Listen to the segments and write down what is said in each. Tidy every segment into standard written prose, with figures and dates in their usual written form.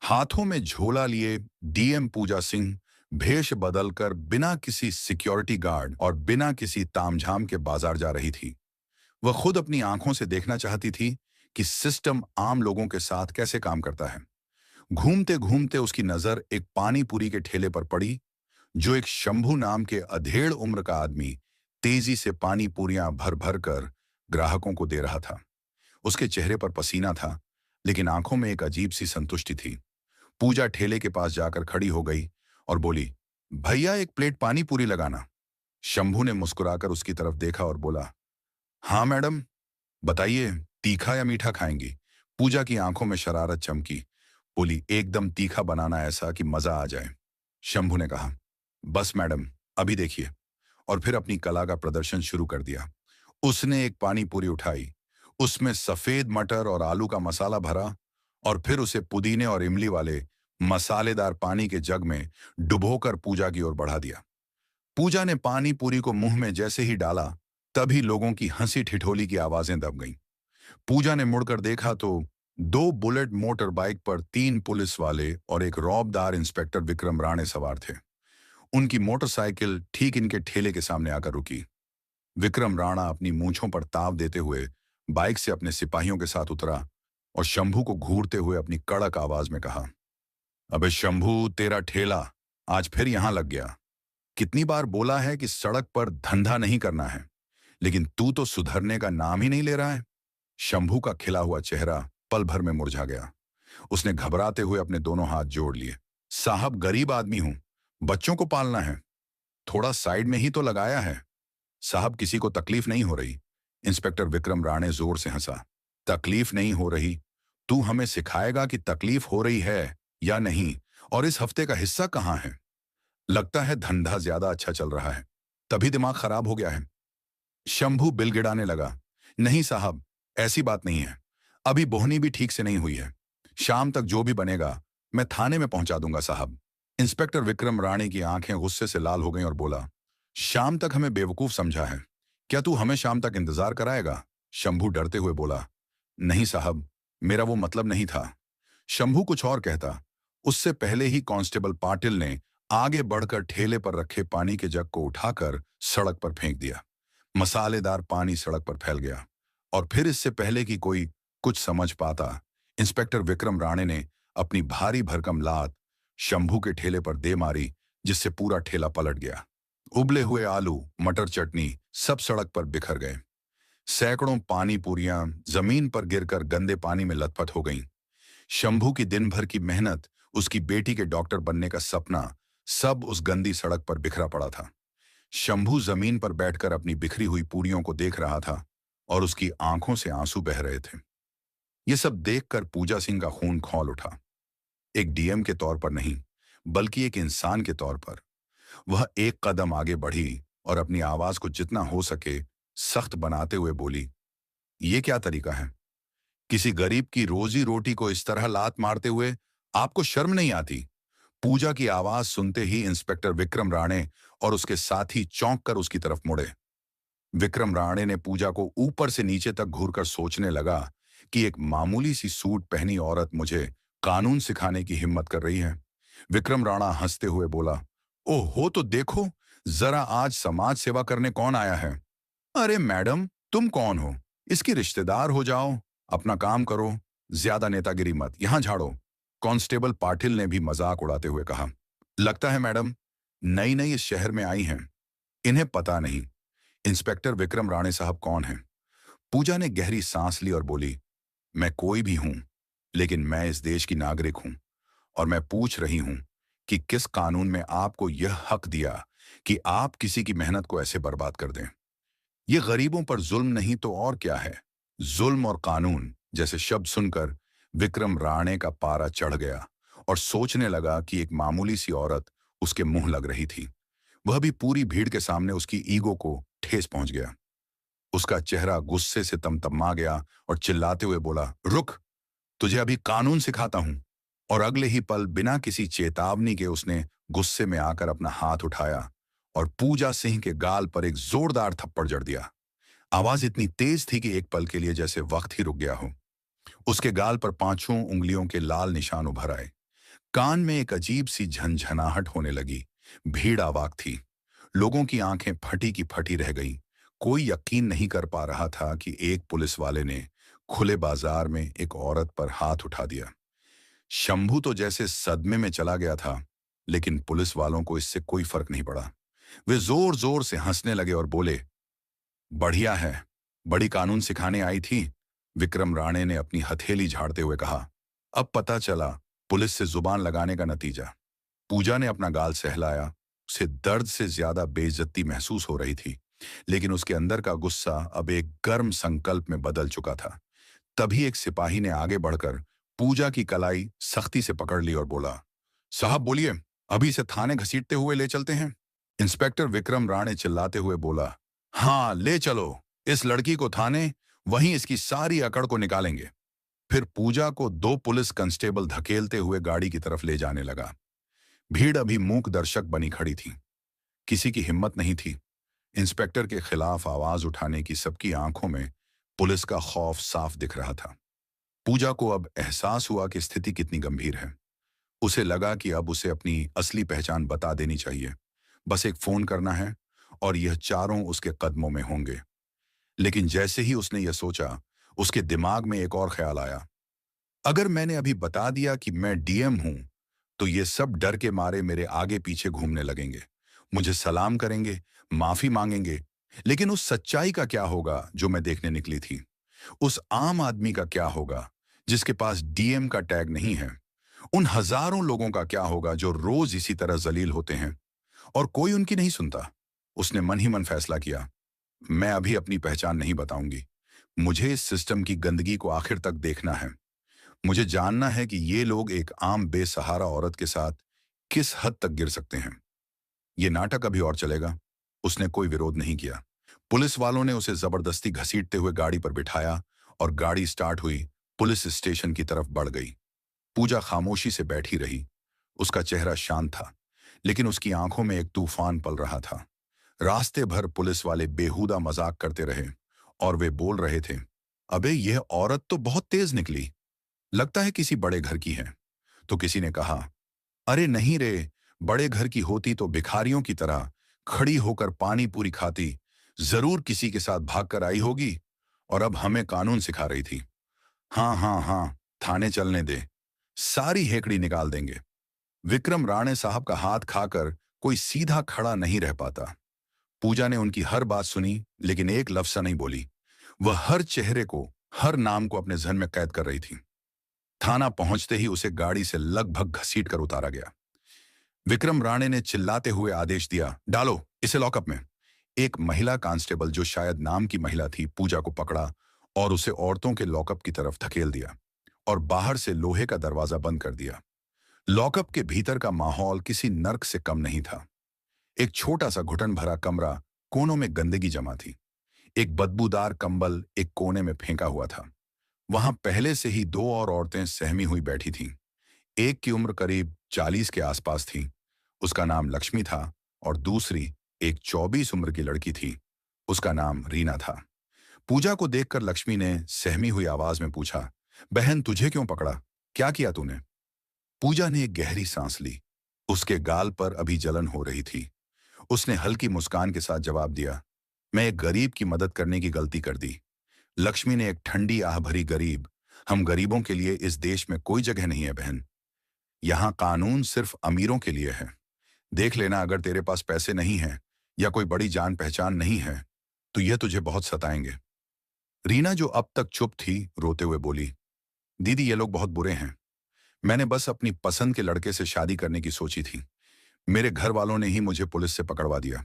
हाथों में झोला लिए डीएम पूजा सिंह भेष बदलकर बिना किसी सिक्योरिटी गार्ड और बिना किसी तामझाम के बाजार जा रही थी। वह खुद अपनी आंखों से देखना चाहती थी कि सिस्टम आम लोगों के साथ कैसे काम करता है। घूमते घूमते उसकी नजर एक पानी पूरी के ठेले पर पड़ी, जो एक शंभू नाम के अधेड़ उम्र का आदमी तेजी से पानी पूरियां भर भर कर ग्राहकों को दे रहा था। उसके चेहरे पर पसीना था, लेकिन आंखों में एक अजीब सी संतुष्टि थी। पूजा ठेले के पास जाकर खड़ी हो गई और बोली, भैया एक प्लेट पानी पूरी लगाना। शंभू ने मुस्कुराकर उसकी तरफ देखा और बोला, हाँ मैडम, बताइए, तीखा या मीठा खाएंगी? पूजा की आंखों में शरारत चमकी। बोली, एकदम तीखा बनाना, ऐसा कि मजा आ जाए। शंभू ने कहा, बस मैडम, अभी देखिए। और फिर अपनी कला का प्रदर्शन शुरू कर दिया। उसने एक पानी पूरी उठाई, उसमें सफेद मटर और आलू का मसाला भरा और फिर उसे पुदीने और इमली वाले मसालेदार पानी के जग में डुबोकर पूजा की ओर बढ़ा दिया। पूजा ने पानी पूरी को मुंह में जैसे ही डाला, तभी लोगों की हंसी ठिठोली की आवाजें दब गईं। पूजा ने मुड़कर देखा तो दो बुलेट मोटर बाइक पर तीन पुलिस वाले और एक रौबदार इंस्पेक्टर विक्रम राणे सवार थे। उनकी मोटरसाइकिल ठीक इनके ठेले के सामने आकर रुकी। विक्रम राणा अपनी मूंछों पर ताव देते हुए बाइक से अपने सिपाहियों के साथ उतरा और शंभू को घूरते हुए अपनी कड़क आवाज में कहा, अबे शंभू, तेरा ठेला आज फिर यहां लग गया। कितनी बार बोला है कि सड़क पर धंधा नहीं करना है, लेकिन तू तो सुधरने का नाम ही नहीं ले रहा है। शंभू का खिला हुआ चेहरा पल भर में मुरझा गया। उसने घबराते हुए अपने दोनों हाथ जोड़ लिए। साहब, गरीब आदमी हूं, बच्चों को पालना है, थोड़ा साइड में ही तो लगाया है। साहब, किसी को तकलीफ नहीं हो रही। इंस्पेक्टर विक्रम राणे जोर से हंसा। तकलीफ नहीं हो रही? तू हमें सिखाएगा कि तकलीफ हो रही है या नहीं, और इस हफ्ते का हिस्सा कहां है? लगता है धंधा ज्यादा अच्छा चल रहा है, तभी दिमाग खराब हो गया है। शंभू बिलगिड़ाने लगा। नहीं साहब, ऐसी बात नहीं है। अभी बोहनी भी ठीक से नहीं हुई है। शाम तक जो भी बनेगा मैं थाने में पहुंचा दूंगा साहब। इंस्पेक्टर विक्रम राणे की आंखें गुस्से से लाल हो गईं और बोला, शाम तक हमें बेवकूफ समझा है? क्या तू हमें शाम तक इंतजार कराएगा? शंभू डरते हुए बोला, नहीं साहब, मेरा वो मतलब नहीं था। शंभू कुछ और कहता, उससे पहले ही कांस्टेबल पाटिल ने आगे बढ़कर ठेले पर रखे पानी के जग को उठाकर सड़क पर फेंक दिया। मसालेदार पानी सड़क पर फैल गया और फिर इससे पहले कि कोई कुछ समझ पाता, इंस्पेक्टर विक्रम राणे ने अपनी भारी भरकम लात शंभू के ठेले पर दे मारी, जिससे पूरा ठेला पलट गया। उबले हुए आलू, मटर, चटनी सब सड़क पर बिखर गए। सैकड़ों पानी पूरियां जमीन पर गिरकर गंदे पानी में लथपथ हो गईं। शंभू की दिन भर की मेहनत, उसकी बेटी के डॉक्टर बनने का सपना, सब उस गंदी सड़क पर बिखरा पड़ा था। शंभू जमीन पर बैठकर अपनी बिखरी हुई पूरियों को देख रहा था और उसकी आंखों से आंसू बह रहे थे। ये सब देखकर पूजा सिंह का खून खौल उठा। एक डीएम के तौर पर नहीं, बल्कि एक इंसान के तौर पर। वह एक कदम आगे बढ़ी और अपनी आवाज को जितना हो सके सख्त बनाते हुए बोली, ये क्या तरीका है? किसी गरीब की रोजी रोटी को इस तरह लात मारते हुए आपको शर्म नहीं आती? पूजा की आवाज सुनते ही इंस्पेक्टर विक्रम राणे और उसके साथी चौंक कर उसकी तरफ मुड़े। विक्रम राणे ने पूजा को ऊपर से नीचे तक घूरकर सोचने लगा कि एक मामूली सी सूट पहनी औरत मुझे कानून सिखाने की हिम्मत कर रही है। विक्रम राणा हंसते हुए बोला, ओहो, तो देखो जरा आज समाज सेवा करने कौन आया है। अरे मैडम, तुम कौन हो? इसकी रिश्तेदार हो जाओ, अपना काम करो, ज्यादा नेतागिरी मत, यहां झाड़ो। कांस्टेबल पाटिल ने भी मजाक उड़ाते हुए कहा, लगता है मैडम नई नई इस शहर में आई हैं, इन्हें पता नहीं इंस्पेक्टर विक्रम राणे साहब कौन हैं। पूजा ने गहरी सांस ली और बोली, मैं कोई भी हूं, लेकिन मैं इस देश की नागरिक हूं और मैं पूछ रही हूं कि किस कानून में आपको यह हक दिया कि आप किसी की मेहनत को ऐसे बर्बाद कर दें। ये गरीबों पर जुल्म नहीं तो और क्या है? जुल्म और कानून जैसे शब्द सुनकर विक्रम राणे का पारा चढ़ गया और सोचने लगा कि एक मामूली सी औरत उसके मुंह लग रही थी। वह भी पूरी भीड़ के सामने उसकी ईगो को ठेस पहुंच गया। उसका चेहरा गुस्से से तमतमा गया और चिल्लाते हुए बोला, रुक, तुझे अभी कानून सिखाता हूं। और अगले ही पल बिना किसी चेतावनी के उसने गुस्से में आकर अपना हाथ उठाया और पूजा सिंह के गाल पर एक जोरदार थप्पड़ जड़ दिया। आवाज इतनी तेज थी कि एक पल के लिए जैसे वक्त ही रुक गया हो। उसके गाल पर पांचों उंगलियों के लाल निशान उभर आए। कान में एक अजीब सी झंझनाहट होने लगी। भीड़ अवाक थी। लोगों की आंखें फटी की फटी रह गईं। कोई यकीन नहीं कर पा रहा था कि एक पुलिस वाले ने खुले बाजार में एक औरत पर हाथ उठा दिया। शंभू तो जैसे सदमे में चला गया था, लेकिन पुलिस वालों को इससे कोई फर्क नहीं पड़ा। वे जोर जोर से हंसने लगे और बोले, बढ़िया है, बड़ी कानून सिखाने आई थी। विक्रम राणे ने अपनी हथेली झाड़ते हुए कहा। अब पता चला पुलिस से जुबान लगाने का नतीजा। पूजा ने अपना गाल सहलाया। उसे दर्द से ज्यादा बेइज्जती महसूस हो रही थी, लेकिन उसके अंदर का गुस्सा अब एक गर्म संकल्प में बदल चुका था। तभी एक सिपाही ने आगे बढ़कर पूजा की कलाई सख्ती से पकड़ ली और बोला, साहब बोलिए, अभी इसे थाने घसीटते हुए ले चलते हैं। इंस्पेक्टर विक्रम राणे चिल्लाते हुए बोला, हाँ ले चलो, इस लड़की को थाने, वहीं इसकी सारी अकड़ को निकालेंगे। फिर पूजा को दो पुलिस कांस्टेबल धकेलते हुए गाड़ी की तरफ ले जाने लगा। भीड़ अभी मूक दर्शक बनी खड़ी थी। किसी की हिम्मत नहीं थी। इंस्पेक्टर के खिलाफ आवाज उठाने की सबकी आंखों में पुलिस का खौफ साफ दिख रहा था। पूजा को अब एहसास हुआ कि स्थिति कितनी गंभीर है। उसे लगा कि अब उसे अपनी असली पहचान बता देनी चाहिए। बस एक फोन करना है और यह चारों उसके कदमों में होंगे। लेकिन जैसे ही उसने यह सोचा, उसके दिमाग में एक और ख्याल आया। अगर मैंने अभी बता दिया कि मैं डीएम हूं, तो ये सब डर के मारे मेरे आगे पीछे घूमने लगेंगे, मुझे सलाम करेंगे, माफी मांगेंगे। लेकिन उस सच्चाई का क्या होगा जो मैं देखने निकली थी? उस आम आदमी का क्या होगा जिसके पास डीएम का टैग नहीं है? उन हजारों लोगों का क्या होगा जो रोज इसी तरह जलील होते हैं और कोई उनकी नहीं सुनता? उसने मन ही मन फैसला किया, मैं अभी अपनी पहचान नहीं बताऊंगी। मुझे इस सिस्टम की गंदगी को आखिर तक देखना है। मुझे जानना है कि ये लोग एक आम बेसहारा औरत के साथ किस हद तक गिर सकते हैं। ये नाटक अभी और चलेगा। उसने कोई विरोध नहीं किया। पुलिस वालों ने उसे जबरदस्ती घसीटते हुए गाड़ी पर बिठाया और गाड़ी स्टार्ट हुई, पुलिस स्टेशन की तरफ बढ़ गई। पूजा खामोशी से बैठी रही। उसका चेहरा शांत था, लेकिन उसकी आंखों में एक तूफान पल रहा था। रास्ते भर पुलिस वाले बेहुदा मजाक करते रहे और वे बोल रहे थे, अबे यह औरत तो बहुत तेज निकली, लगता है किसी बड़े घर की है। तो किसी ने कहा, अरे नहीं रे, बड़े घर की होती तो भिखारियों की तरह खड़ी होकर पानी पूरी खाती, जरूर किसी के साथ भागकर आई होगी और अब हमें कानून सिखा रही थी। हाँ हाँ हाँ, थाने चलने दे, सारी हेकड़ी निकाल देंगे। विक्रम राणे साहब का हाथ खाकर कोई सीधा खड़ा नहीं रह पाता। पूजा ने उनकी हर बात सुनी, लेकिन एक लफ्ज सा नहीं बोली। वह हर चेहरे को, हर नाम को अपने जहन में कैद कर रही थी। थाना पहुंचते ही उसे गाड़ी से लगभग घसीट कर उतारा गया। विक्रम राणे ने चिल्लाते हुए आदेश दिया, डालो इसे लॉकअप में। एक महिला कांस्टेबल, जो शायद नाम की महिला थी, पूजा को पकड़ा और उसे औरतों के लॉकअप की तरफ धकेल दिया और बाहर से लोहे का दरवाजा बंद कर दिया। लॉकअप के भीतर का माहौल किसी नर्क से कम नहीं था। एक छोटा सा घुटन भरा कमरा, कोनों में गंदगी जमा थी। एक बदबूदार कंबल एक कोने में फेंका हुआ था। वहां पहले से ही दो और औरतें सहमी हुई बैठी थीं। एक की उम्र करीब 40 के आसपास थी। उसका नाम लक्ष्मी था और दूसरी एक 24 उम्र की लड़की थी। उसका नाम रीना था। पूजा को देखकर लक्ष्मी ने सहमी हुई आवाज में पूछा, बहन तुझे क्यों पकड़ा? क्या किया तूने? पूजा ने एक गहरी सांस ली। उसके गाल पर अभी जलन हो रही थी। उसने हल्की मुस्कान के साथ जवाब दिया, मैं एक गरीब की मदद करने की गलती कर दी। लक्ष्मी ने एक ठंडी आह भरी, गरीब, हम गरीबों के लिए इस देश में कोई जगह नहीं है बहन। यहाँ कानून सिर्फ अमीरों के लिए है। देख लेना, अगर तेरे पास पैसे नहीं हैं या कोई बड़ी जान पहचान नहीं है, तो यह तुझे बहुत सताएंगे। रीना, जो अब तक चुप थी, रोते हुए बोली, दीदी ये लोग बहुत बुरे हैं। मैंने बस अपनी पसंद के लड़के से शादी करने की सोची थी। मेरे घर वालों ने ही मुझे पुलिस से पकड़वा दिया।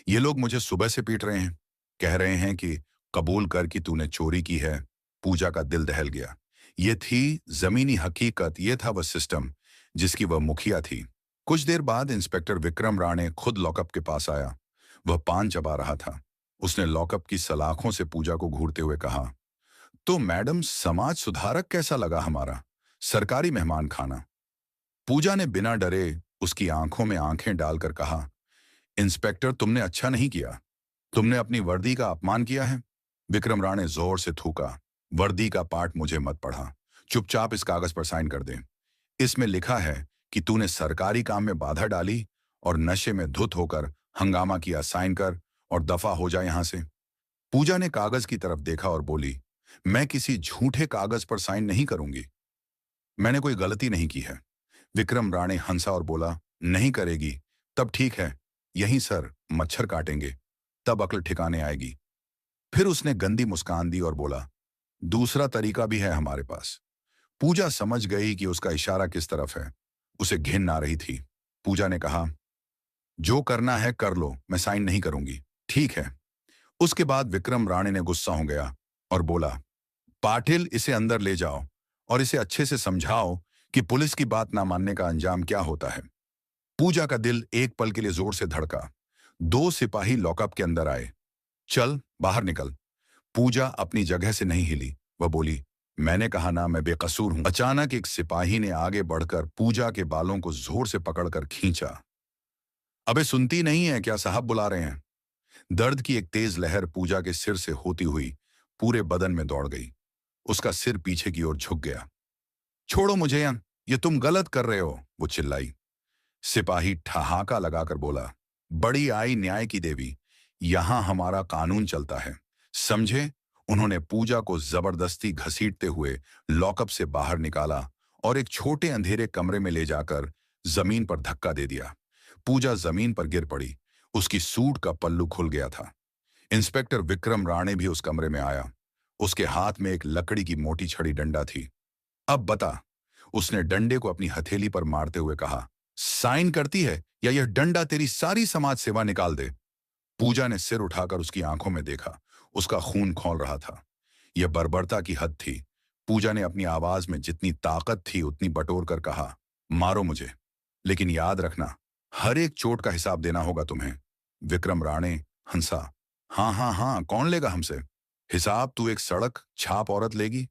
ये लोग मुझे सुबह से पीट रहे हैं, कह रहे हैं कि कबूल कर कि तूने चोरी की है। पूजा का दिल दहल गया। ये थी जमीनी हकीकत, ये था वह सिस्टम जिसकी वह मुखिया थी। कुछ देर बाद इंस्पेक्टर विक्रम राणे खुद लॉकअप के पास आया। वह पान चबा रहा था। उसने लॉकअप की सलाखों से पूजा को घूरते हुए कहा, तो मैडम, समाज सुधारक कैसा लगा हमारा सरकारी मेहमान खाना? पूजा ने बिना डरे उसकी आंखों में आंखें डालकर कहा, इंस्पेक्टर तुमने अच्छा नहीं किया। तुमने अपनी वर्दी का अपमान किया है। विक्रम राणे जोर से थूका, वर्दी का पाठ मुझे मत पढ़ा। चुपचाप इस कागज पर साइन कर दें। इसमें लिखा है कि तूने सरकारी काम में बाधा डाली और नशे में धुत होकर हंगामा किया। साइन कर और दफा हो जाए यहां से। पूजा ने कागज की तरफ देखा और बोली, मैं किसी झूठे कागज पर साइन नहीं करूंगी। मैंने कोई गलती नहीं की है। विक्रम राणे हंसा और बोला, नहीं करेगी तब ठीक है, यहीं सर मच्छर काटेंगे, तब अक्ल ठिकाने आएगी। फिर उसने गंदी मुस्कान दी और बोला, दूसरा तरीका भी है हमारे पास। पूजा समझ गई कि उसका इशारा किस तरफ है। उसे घिन आ रही थी। पूजा ने कहा, जो करना है कर लो, मैं साइन नहीं करूंगी। ठीक है। उसके बाद विक्रम राणे ने गुस्सा हो गया और बोला, पाटिल इसे अंदर ले जाओ और इसे अच्छे से समझाओ कि पुलिस की बात ना मानने का अंजाम क्या होता है। पूजा का दिल एक पल के लिए जोर से धड़का। 2 सिपाही लॉकअप के अंदर आए। चल बाहर निकल। पूजा अपनी जगह से नहीं हिली। वह बोली, मैंने कहा ना मैं बेकसूर हूं। अचानक एक सिपाही ने आगे बढ़कर पूजा के बालों को जोर से पकड़कर खींचा। अबे सुनती नहीं है क्या, साहब बुला रहे हैं। दर्द की एक तेज लहर पूजा के सिर से होती हुई पूरे बदन में दौड़ गई। उसका सिर पीछे की ओर झुक गया। छोड़ो मुझे यहां, ये तुम गलत कर रहे हो, वो चिल्लाई। सिपाही ठहाका लगाकर बोला, बड़ी आई न्याय की देवी, यहां हमारा कानून चलता है, समझे। उन्होंने पूजा को जबरदस्ती घसीटते हुए लॉकअप से बाहर निकाला और एक छोटे अंधेरे कमरे में ले जाकर जमीन पर धक्का दे दिया। पूजा जमीन पर गिर पड़ी। उसकी सूट का पल्लू खुल गया था। इंस्पेक्टर विक्रम राणे भी उस कमरे में आया। उसके हाथ में एक लकड़ी की मोटी छड़ी डंडा थी। अब बता, उसने डंडे को अपनी हथेली पर मारते हुए कहा, साइन करती है या यह डंडा तेरी सारी समाज सेवा निकाल दे। पूजा ने सिर उठाकर उसकी आंखों में देखा। उसका खून खौल रहा था। यह बर्बरता की हद थी। पूजा ने अपनी आवाज में जितनी ताकत थी उतनी बटोर कर कहा, मारो मुझे, लेकिन याद रखना, हर एक चोट का हिसाब देना होगा तुम्हें। विक्रम राणे हंसा। हाँ हाँ हाँ, कौन लेगा हमसे हिसाब? तू एक सड़क छाप औरत लेगी।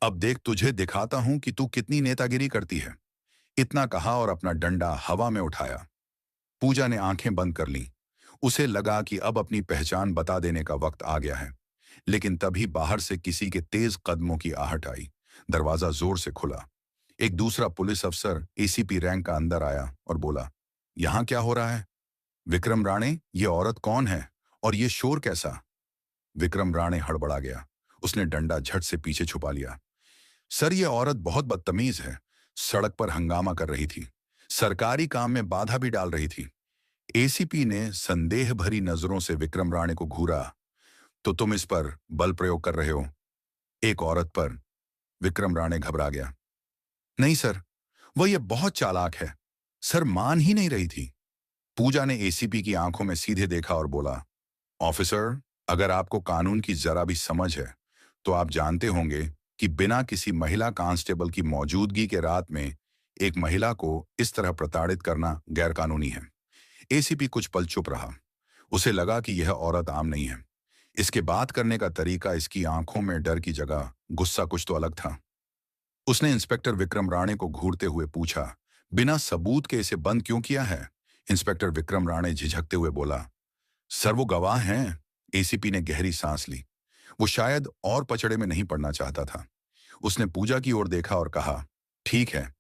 अब देख तुझे दिखाता हूं कि तू कितनी नेतागिरी करती है। इतना कहा और अपना डंडा हवा में उठाया। पूजा ने आंखें बंद कर लीं। उसे लगा कि अब अपनी पहचान बता देने का वक्त आ गया है। लेकिन तभी बाहर से किसी के तेज कदमों की आहट आई। दरवाजा जोर से खुला। एक दूसरा पुलिस अफसर एसीपी रैंक का अंदर आया और बोला, यहां क्या हो रहा है? विक्रम राणे, ये औरत कौन है और ये शोर कैसा? विक्रम राणे हड़बड़ा गया। उसने डंडा झट से पीछे छुपा लिया। सर, ये औरत बहुत बदतमीज है। सड़क पर हंगामा कर रही थी, सरकारी काम में बाधा भी डाल रही थी। एसीपी ने संदेह भरी नजरों से विक्रम राणे को घूरा। तो तुम इस पर बल प्रयोग कर रहे हो? एक औरत पर? विक्रम राणे घबरा गया। नहीं सर, वह ये बहुत चालाक है। सर, मान ही नहीं रही थी। पूजा ने एसीपी की आंखों में सीधे देखा और बोला, ऑफिसर, अगर आपको कानून की जरा भी समझ है तो आप जानते होंगे कि बिना किसी महिला कांस्टेबल की मौजूदगी के रात में एक महिला को इस तरह प्रताड़ित करना गैरकानूनी है। एसीपी कुछ पल चुप रहा। उसे लगा कि यह औरत आम नहीं है। इसके बात करने का तरीका, इसकी आंखों में डर की जगह गुस्सा कुछ तो अलग था। उसने इंस्पेक्टर विक्रम राणे को घूरते हुए पूछा, बिना सबूत के इसे बंद क्यों किया है? इंस्पेक्टर विक्रम राणे झिझकते हुए बोला, सर वो गवाह हैं। एसीपी ने गहरी सांस ली। वो शायद और पचड़े में नहीं पड़ना चाहता था। उसने पूजा की ओर देखा और कहा, ठीक है,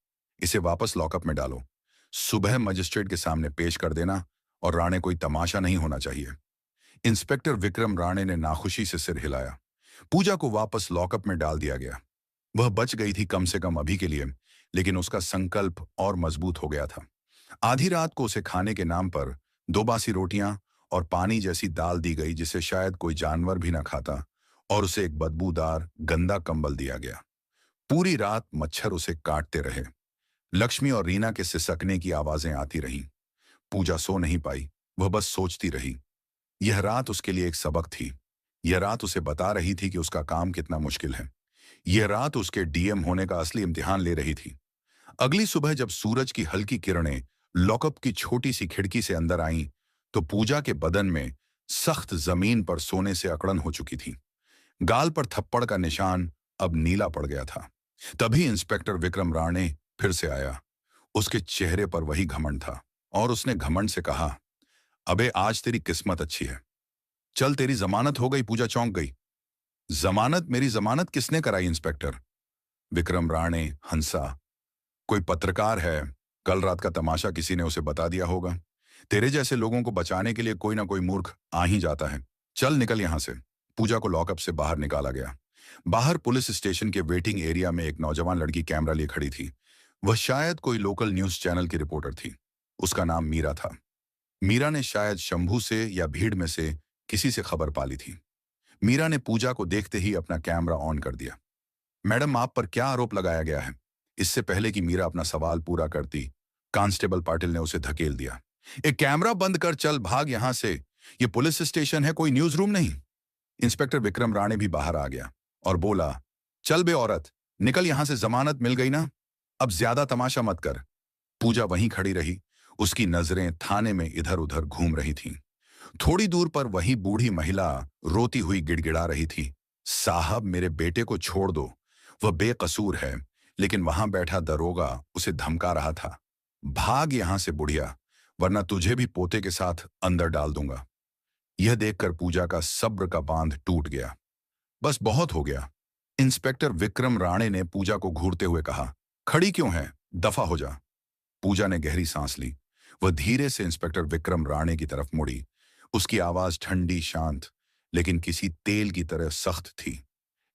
इसे वापस लॉकअप में डालो। सुबह मजिस्ट्रेट के सामने पेश कर देना और राणे कोई तमाशा नहीं होना चाहिए। इंस्पेक्टर विक्रम राणे ने नाखुशी से सिर हिलाया। पूजा को वापस लॉकअप में डाल दिया गया। वह बच गई थी कम से कम अभी के लिए, लेकिन उसका संकल्प और मजबूत हो गया था। आधी रात को उसे खाने के नाम पर 2 बासी रोटियां और पानी जैसी दाल दी गई जिसे शायद कोई जानवर भी ना खाता, और उसे एक बदबूदार गंदा कंबल दिया गया। पूरी रात मच्छर उसे काटते रहे। लक्ष्मी और रीना के सिसकने की आवाजें आती रहीं। पूजा सो नहीं पाई। वह बस सोचती रही। यह रात उसके लिए एक सबक थी। यह रात उसे बता रही थी कि उसका काम कितना मुश्किल है। यह रात उसके डीएम होने का असली इम्तिहान ले रही थी। अगली सुबह जब सूरज की हल्की किरणें लॉकअप की छोटी सी खिड़की से अंदर आईं, तो पूजा के बदन में सख्त जमीन पर सोने से अकड़न हो चुकी थी। गाल पर थप्पड़ का निशान अब नीला पड़ गया था। तभी इंस्पेक्टर विक्रम राणे फिर से आया। उसके चेहरे पर वही घमंड था और उसने घमंड से कहा, अबे आज तेरी किस्मत अच्छी है। चल, तेरी जमानत हो गई। पूजा चौंक गई। जमानत? मेरी जमानत किसने कराई इंस्पेक्टर? विक्रम राणे हंसा। कोई पत्रकार है कल रात का तमाशा किसी ने उसे बता दिया होगा। तेरे जैसे लोगों को बचाने के लिए कोई ना कोई मूर्ख आ ही जाता है। चल निकल यहां से। पूजा को लॉकअप से बाहर निकाला गया। बाहर पुलिस स्टेशन के वेटिंग एरिया में एक नौजवान लड़की कैमरा लिए खड़ी थी। वह शायद कोई लोकल न्यूज चैनल की रिपोर्टर थी। उसका नाम मीरा था। मीरा ने शायद शंभू से या भीड़ में से किसी से खबर पाली थी। मीरा ने पूजा को देखते ही अपना कैमरा ऑन कर दिया। मैडम, आप पर क्या आरोप लगाया गया है? इससे पहले कि मीरा अपना सवाल पूरा करती, कांस्टेबल पाटिल ने उसे धकेल दिया। एक कैमरा बंद कर, चल भाग यहां से। ये पुलिस स्टेशन है, कोई न्यूज रूम नहीं। इंस्पेक्टर विक्रम राणे भी बाहर आ गया और बोला, चल बे औरत, निकल यहां से, जमानत मिल गई ना, अब ज्यादा तमाशा मत कर। पूजा वहीं खड़ी रही। उसकी नजरें थाने में इधर उधर घूम रही थीं। थोड़ी दूर पर वही बूढ़ी महिला रोती हुई गिड़गिड़ा रही थी, साहब मेरे बेटे को छोड़ दो, वह बेकसूर है। लेकिन वहां बैठा दरोगा उसे धमका रहा था, भाग यहां से बुढ़िया, वरना तुझे भी पोते के साथ अंदर डाल दूंगा। यह देखकर पूजा का सब्र का बांध टूट गया। बस बहुत हो गया। इंस्पेक्टर विक्रम राणे ने पूजा को घूरते हुए कहा, खड़ी क्यों है, दफा हो जा। पूजा ने गहरी सांस ली। वह धीरे से इंस्पेक्टर विक्रम राणे की तरफ मुड़ी। उसकी आवाज ठंडी शांत, लेकिन किसी तेल की तरह सख्त थी।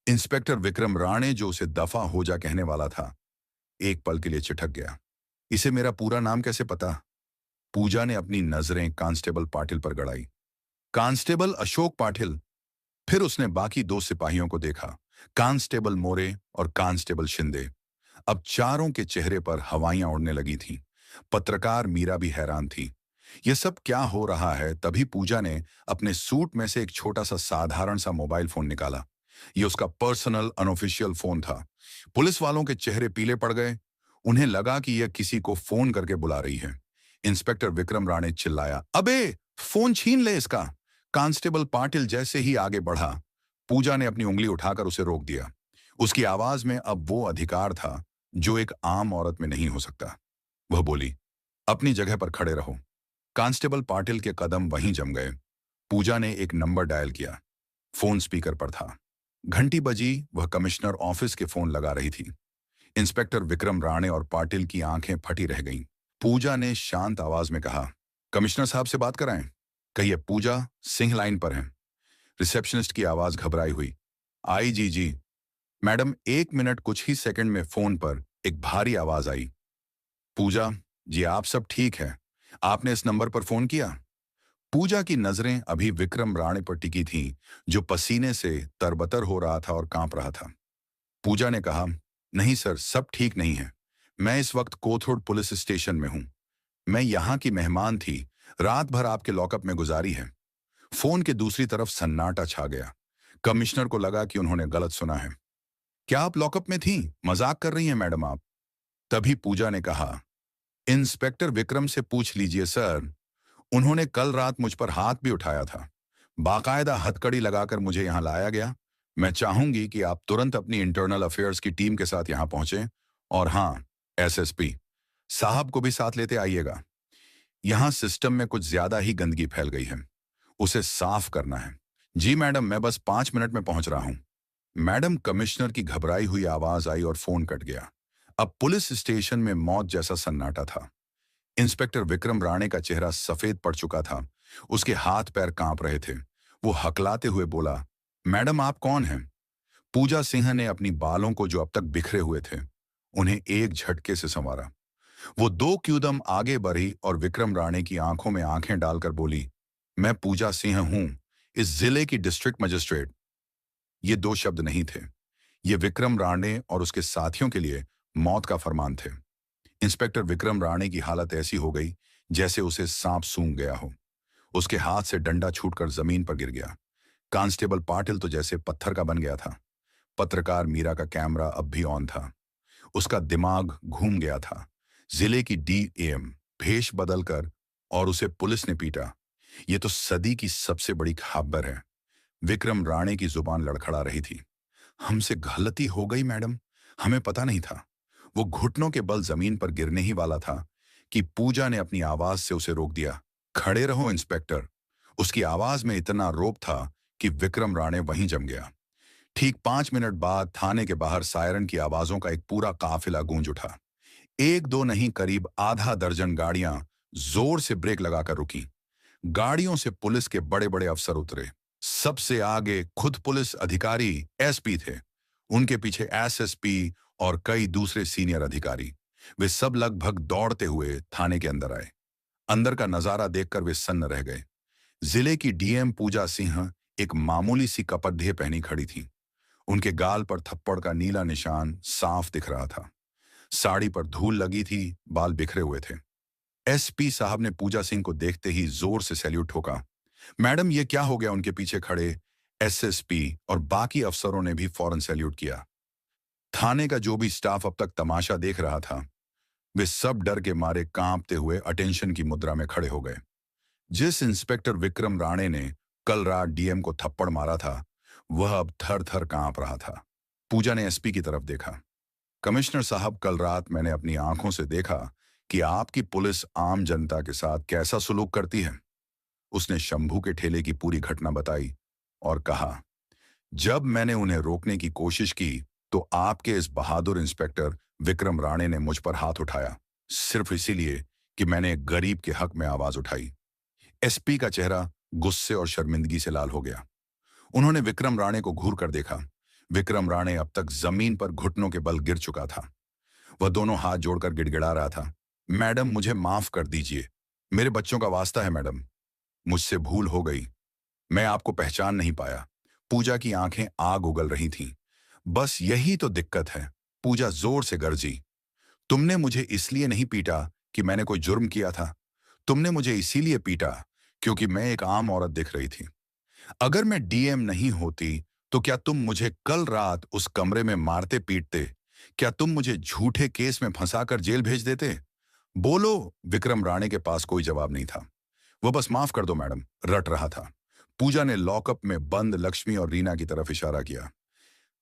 इंस्पेक्टर विक्रम राणे, जो उसे दफा हो जा कहने वाला था, एक पल के लिए चिटक गया। इसे मेरा पूरा नाम कैसे पता? पूजा ने अपनी नजरें कांस्टेबल पाटिल पर गड़ाई। कांस्टेबल अशोक पाटिल। फिर उसने बाकी दो सिपाहियों को देखा, कांस्टेबल मोरे और कांस्टेबल शिंदे। अब चारों के चेहरे पर हवाइयां उड़ने लगी थीं। पत्रकार मीरा भी हैरान थी। यह सब क्या हो रहा है? तभी पूजा ने अपने सूट में से एक छोटा सा साधारण सा मोबाइल फोन निकाला। यह उसका पर्सनल अनऑफिशियल फोन था। पुलिस वालों के चेहरे पीले पड़ गए। उन्हें लगा कि यह किसी को फोन करके बुला रही है। इंस्पेक्टर विक्रम राणे चिल्लाया, अबे फोन छीन ले इसका। कांस्टेबल पाटिल जैसे ही आगे बढ़ा, पूजा ने अपनी उंगली उठाकर उसे रोक दिया। उसकी आवाज में अब वो अधिकार था जो एक आम औरत में नहीं हो सकता। वह बोली, अपनी जगह पर खड़े रहो। कांस्टेबल पाटिल के कदम वहीं जम गए। पूजा ने एक नंबर डायल किया। फोन स्पीकर पर था। घंटी बजी, वह कमिश्नर ऑफिस के फोन लगा रही थी। इंस्पेक्टर विक्रम राणे और पाटिल की आंखें फटी रह गईं। पूजा ने शांत आवाज में कहा, कमिश्नर साहब से बात कराएं। कहिए, पूजा सिंह लाइन पर हैं। रिसेप्शनिस्ट की आवाज घबराई हुई, आई जी। Madam, 1 minute. कुछ ही सेकंड में फोन पर एक भारी आवाज आई, पूजा जी, आप सब ठीक है? आपने इस नंबर पर फोन किया? पूजा की नजरें अभी विक्रम राणे पर टिकी थीं, जो पसीने से तरबतर हो रहा था और कांप रहा था। पूजा ने कहा, नहीं सर, सब ठीक नहीं है। मैं इस वक्त कोथरूड पुलिस स्टेशन में हूं। मैं यहाँ की मेहमान थी, रात भर आपके लॉकअप में गुजारी है। फोन के दूसरी तरफ सन्नाटा छा गया। कमिश्नर को लगा कि उन्होंने गलत सुना है। क्या आप लॉकअप में थीं? मजाक कर रही हैं मैडम आप? तभी पूजा ने कहा, इंस्पेक्टर विक्रम से पूछ लीजिए सर, उन्होंने कल रात मुझ पर हाथ भी उठाया था। बाकायदा हथकड़ी लगाकर मुझे यहां लाया गया। मैं चाहूंगी कि आप तुरंत अपनी इंटरनल अफेयर्स की टीम के साथ यहां पहुंचें। और हाँ, एसएसपी साहब को भी साथ लेते आइएगा। यहां सिस्टम में कुछ ज्यादा ही गंदगी फैल गई है, उसे साफ करना है। जी मैडम, मैं बस 5 मिनट में पहुंच रहा हूं। मैडम, कमिश्नर की घबराई हुई आवाज आई और फोन कट गया। अब पुलिस स्टेशन में मौत जैसा सन्नाटा था। इंस्पेक्टर विक्रम राणे का चेहरा सफेद पड़ चुका था। उसके हाथ पैर कांप रहे थे। वो हकलाते हुए बोला, मैडम आप कौन हैं? पूजा सिंह ने अपनी बालों को, जो अब तक बिखरे हुए थे, उन्हें एक झटके से संवारा। वो 2 कदम आगे बढ़ी और विक्रम राणे की आंखों में आंखें डालकर बोली, मैं पूजा सिंह हूं, इस जिले की डिस्ट्रिक्ट मजिस्ट्रेट। ये 2 शब्द नहीं थे। ये विक्रम राणे और उसके साथियों के लिए मौत का फरमान थे। इंस्पेक्टर विक्रम राणे की हालत ऐसी हो गई जैसे उसे सांप सूंघ गया हो। उसके हाथ से डंडा छूटकर जमीन पर गिर गया। कांस्टेबल पाटिल तो जैसे पत्थर का बन गया था। पत्रकार मीरा का कैमरा अब भी ऑन था। उसका दिमाग घूम गया था। जिले की डीएम भेष बदलकर और उसे पुलिस ने पीटा। ये तो सदी की सबसे बड़ी खबर है। विक्रम राणे की जुबान लड़खड़ा रही थी। हमसे गलती हो गई मैडम, हमें पता नहीं था। वो घुटनों के बल जमीन पर गिरने ही वाला था कि पूजा ने अपनी आवाज से उसे रोक दिया। खड़े रहो इंस्पेक्टर। उसकी आवाज में इतना रोब था कि विक्रम राणे वहीं जम गया। ठीक 5 मिनट बाद थाने के बाहर सायरन की आवाजों का एक पूरा काफिला गूंज उठा। एक दो नहीं, करीब आधा दर्जन गाड़ियां जोर से ब्रेक लगाकर रुकी। गाड़ियों से पुलिस के बड़े बड़े अफसर उतरे। सबसे आगे खुद पुलिस अधिकारी एसपी थे। उनके पीछे एसएसपी और कई दूसरे सीनियर अधिकारी। वे सब लगभग दौड़ते हुए थाने के अंदर आए। अंदर का नजारा देखकर वे सन्न रह गए। जिले की डीएम पूजा सिंह एक मामूली सी कपड़े पहनी खड़ी थी। उनके गाल पर थप्पड़ का नीला निशान साफ दिख रहा था। साड़ी पर धूल लगी थी, बाल बिखरे हुए थे। एसपी साहब ने पूजा सिंह को देखते ही जोर से सैल्यूट ठोका। मैडम, ये क्या हो गया? उनके पीछे खड़े एसएसपी और बाकी अफसरों ने भी फौरन सैल्यूट किया। थाने का जो भी स्टाफ अब तक तमाशा देख रहा था, वे सब डर के मारे कांपते हुए अटेंशन की मुद्रा में खड़े हो गए। जिस इंस्पेक्टर विक्रम राणे ने कल रात डीएम को थप्पड़ मारा था, वह अब थर थर कांप रहा था। पूजा ने एसपी की तरफ देखा। कमिश्नर साहब, कल रात मैंने अपनी आंखों से देखा कि आपकी पुलिस आम जनता के साथ कैसा सुलूक करती है। उसने शंभू के ठेले की पूरी घटना बताई और कहा, जब मैंने उन्हें रोकने की कोशिश की तो आपके इस बहादुर इंस्पेक्टर विक्रम राणे ने मुझ पर हाथ उठाया, सिर्फ इसीलिए कि मैंने एक गरीब के हक में आवाज उठाई। एसपी का चेहरा गुस्से और शर्मिंदगी से लाल हो गया। उन्होंने विक्रम राणे को घूर कर देखा। विक्रम राणे अब तक जमीन पर घुटनों के बल गिर चुका था। वह दोनों हाथ जोड़कर गिड़गिड़ा रहा था। मैडम, मुझे माफ कर दीजिए। मेरे बच्चों का वास्ता है मैडम। मुझसे भूल हो गई। मैं आपको पहचान नहीं पाया। पूजा की आंखें आग उगल रही थीं। बस यही तो दिक्कत है। पूजा जोर से गरजी। तुमने मुझे इसलिए नहीं पीटा कि मैंने कोई जुर्म किया था। तुमने मुझे इसीलिए पीटा क्योंकि मैं एक आम औरत दिख रही थी। अगर मैं डीएम नहीं होती तो क्या तुम मुझे कल रात उस कमरे में मारते पीटते? क्या तुम मुझे झूठे केस में फंसाकर जेल भेज देते? बोलो। विक्रम राणे के पास कोई जवाब नहीं था। वो बस माफ कर दो मैडम रट रहा था। पूजा ने लॉकअप में बंद लक्ष्मी और रीना की तरफ इशारा किया।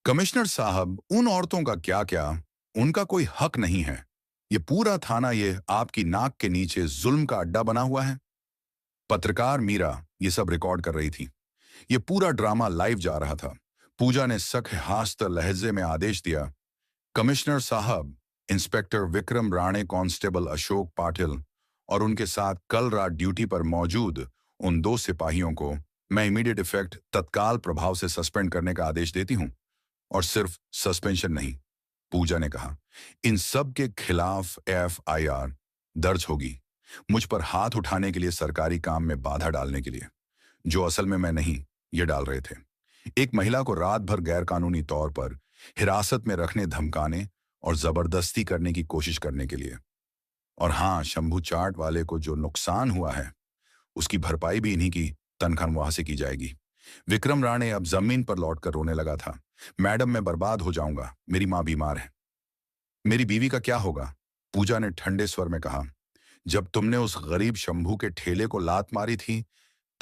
कमिश्नर साहब, उन औरतों का क्या क्या, उनका कोई हक नहीं है। ये पूरा थाना ये आपकी नाक के नीचे जुल्म का अड्डा बना हुआ है। पत्रकार मीरा ये सब रिकॉर्ड कर रही थी। ये पूरा ड्रामा लाइव जा रहा था। पूजा ने सख्त लहजे में आदेश दिया, कमिश्नर साहब, इंस्पेक्टर विक्रम राणे, कांस्टेबल अशोक पाटिल और उनके साथ कल रात ड्यूटी पर मौजूद उन दो सिपाहियों को मैं इमीडिएट इफेक्ट तत्काल प्रभाव से सस्पेंड करने का आदेश देती हूं। और सिर्फ सस्पेंशन नहीं, पूजा ने कहा, इन सब के खिलाफ एफआईआर दर्ज होगी। मुझ पर हाथ उठाने के लिए, सरकारी काम में बाधा डालने के लिए, जो असल में मैं नहीं, ये डाल रहे थे। एक महिला को रात भर गैरकानूनी तौर पर हिरासत में रखने, धमकाने और जबरदस्ती करने की कोशिश करने के लिए। और हाँ, शंभू चाट वाले को जो नुकसान हुआ है उसकी भरपाई भी इन्हीं की तनख्वाह से की जाएगी। विक्रम राणे अब जमीन पर लौटकर रोने लगा था। मैडम, मैं बर्बाद हो जाऊंगा। मेरी मां बीमार है। मेरी बीवी का क्या होगा? पूजा ने ठंडे स्वर में कहा, जब तुमने उस गरीब शंभू के ठेले को लात मारी थी,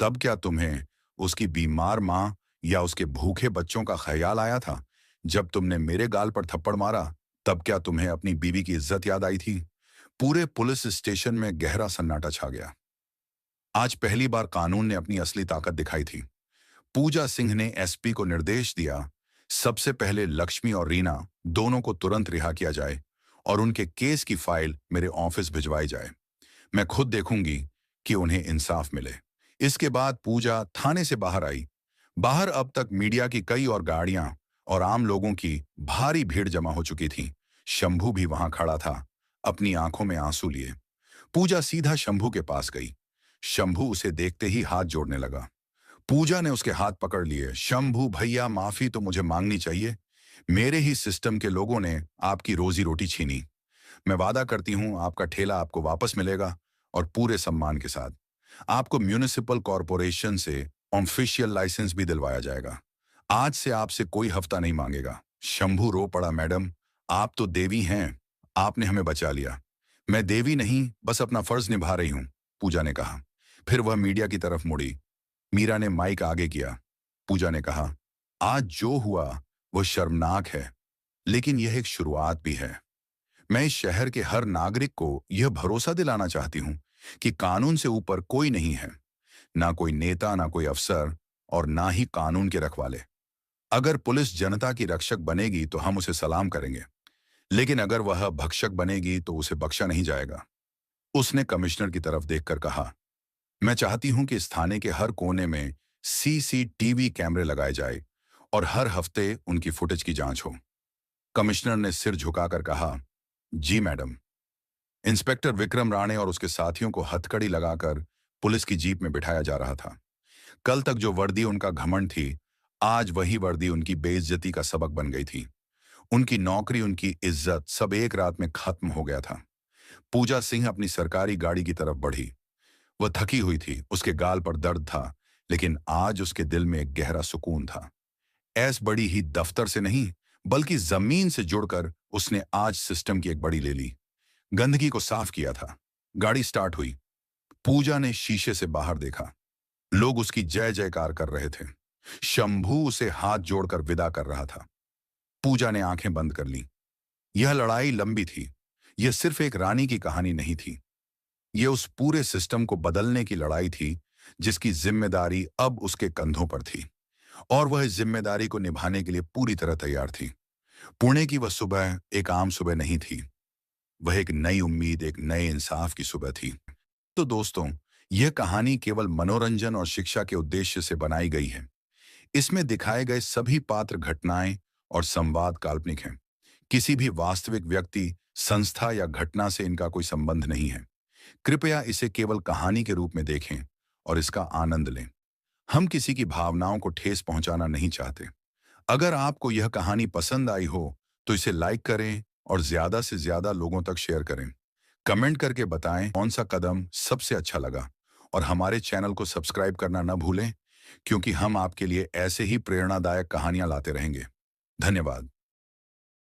तब क्या तुम्हें उसकी बीमार मां या उसके भूखे बच्चों का ख्याल आया था? जब तुमने मेरे गाल पर थप्पड़ मारा, तब क्या तुम्हें अपनी बीवी की इज्जत याद आई थी? पूरे पुलिस स्टेशन में गहरा सन्नाटा छा गया। आज पहली बार कानून ने अपनी असली ताकत दिखाई थी। पूजा सिंह ने एसपी को निर्देश दिया, सबसे पहले लक्ष्मी और रीना दोनों को तुरंत रिहा किया जाए और उनके केस की फाइल मेरे ऑफिस भिजवाई जाए। मैं खुद देखूंगी कि उन्हें इंसाफ मिले। इसके बाद पूजा थाने से बाहर आई। बाहर अब तक मीडिया की कई और गाड़ियां और आम लोगों की भारी भीड़ जमा हो चुकी थी। शंभू भी वहां खड़ा था, अपनी आंखों में आंसू लिए। पूजा सीधा शंभू के पास गई। शंभू उसे देखते ही हाथ जोड़ने लगा। पूजा ने उसके हाथ पकड़ लिए। शंभू भैया, माफी तो मुझे मांगनी चाहिए। मेरे ही सिस्टम के लोगों ने आपकी रोजी रोटी छीनी। मैं वादा करती हूं आपका ठेला आपको वापस मिलेगा और पूरे सम्मान के साथ। आपको म्यूनिसिपल कॉरपोरेशन से ऑफिशियल लाइसेंस भी दिलवाया जाएगा। आज से आपसे कोई हफ्ता नहीं मांगेगा। शंभू रो पड़ा, मैडम, आप तो देवी हैं। आपने हमें बचा लिया। मैं देवी नहीं, बस अपना फर्ज निभा रही हूं, पूजा ने कहा। फिर वह मीडिया की तरफ मुड़ी। मीरा ने माइक आगे किया। पूजा ने कहा, आज जो हुआ वो शर्मनाक है, लेकिन यह एक शुरुआत भी है। मैं इस शहर के हर नागरिक को यह भरोसा दिलाना चाहती हूं कि कानून से ऊपर कोई नहीं है। ना कोई नेता, ना कोई अफसर और ना ही कानून के रखवाले। अगर पुलिस जनता की रक्षक बनेगी तो हम उसे सलाम करेंगे। लेकिन अगर वह भक्षक बनेगी तो उसे बख्शा नहीं जाएगा। उसने कमिश्नर की तरफ देखकर कहा, मैं चाहती हूं कि इस थाने के हर कोने में सीसीटीवी कैमरे लगाए जाए और हर हफ्ते उनकी फुटेज की जांच हो। कमिश्नर ने सिर झुकाकर कहा, जी मैडम। इंस्पेक्टर विक्रम राणे और उसके साथियों को हथकड़ी लगाकर पुलिस की जीप में बिठाया जा रहा था। कल तक जो वर्दी उनका घमंड थी, आज वही वर्दी उनकी बेइज्जती का सबक बन गई थी। उनकी नौकरी, उनकी इज्जत, सब एक रात में खत्म हो गया था। पूजा सिंह अपनी सरकारी गाड़ी की तरफ बढ़ी। वह थकी हुई थी, उसके गाल पर दर्द था, लेकिन आज उसके दिल में एक गहरा सुकून था। ऐस बड़ी ही दफ्तर से नहीं, बल्कि जमीन से जुड़कर उसने आज सिस्टम की एक बड़ी ले ली। गंदगी को साफ किया था। गाड़ी स्टार्ट हुई। पूजा ने शीशे से बाहर देखा। लोग उसकी जय जयकार कर रहे थे। शंभू उसे हाथ जोड़कर विदा कर रहा था। पूजा ने आंखें बंद कर ली। यह लड़ाई लंबी थी। यह सिर्फ एक रानी की कहानी नहीं थी। यह उस पूरे सिस्टम को बदलने की लड़ाई थी, जिसकी जिम्मेदारी अब उसके कंधों पर थी। और वह इस जिम्मेदारी को निभाने के लिए पूरी तरह तैयार थी। पुणे की वह सुबह एक आम सुबह नहीं थी। वह एक नई उम्मीद, एक नए इंसाफ की सुबह थी। तो दोस्तों, यह कहानी केवल मनोरंजन और शिक्षा के उद्देश्य से बनाई गई है। इसमें दिखाए गए सभी पात्र, घटनाएं और संवाद काल्पनिक हैं। किसी भी वास्तविक व्यक्ति, संस्था या घटना से इनका कोई संबंध नहीं है। कृपया इसे केवल कहानी के रूप में देखें और इसका आनंद लें। हम किसी की भावनाओं को ठेस पहुंचाना नहीं चाहते। अगर आपको यह कहानी पसंद आई हो, तो इसे लाइक करें और ज्यादा से ज्यादा लोगों तक शेयर करें। कमेंट करके बताएं कौन सा कदम सबसे अच्छा लगा, और हमारे चैनल को सब्सक्राइब करना न भूलें, क्योंकि हम आपके लिए ऐसे ही प्रेरणादायक कहानियां लाते रहेंगे। धन्यवाद।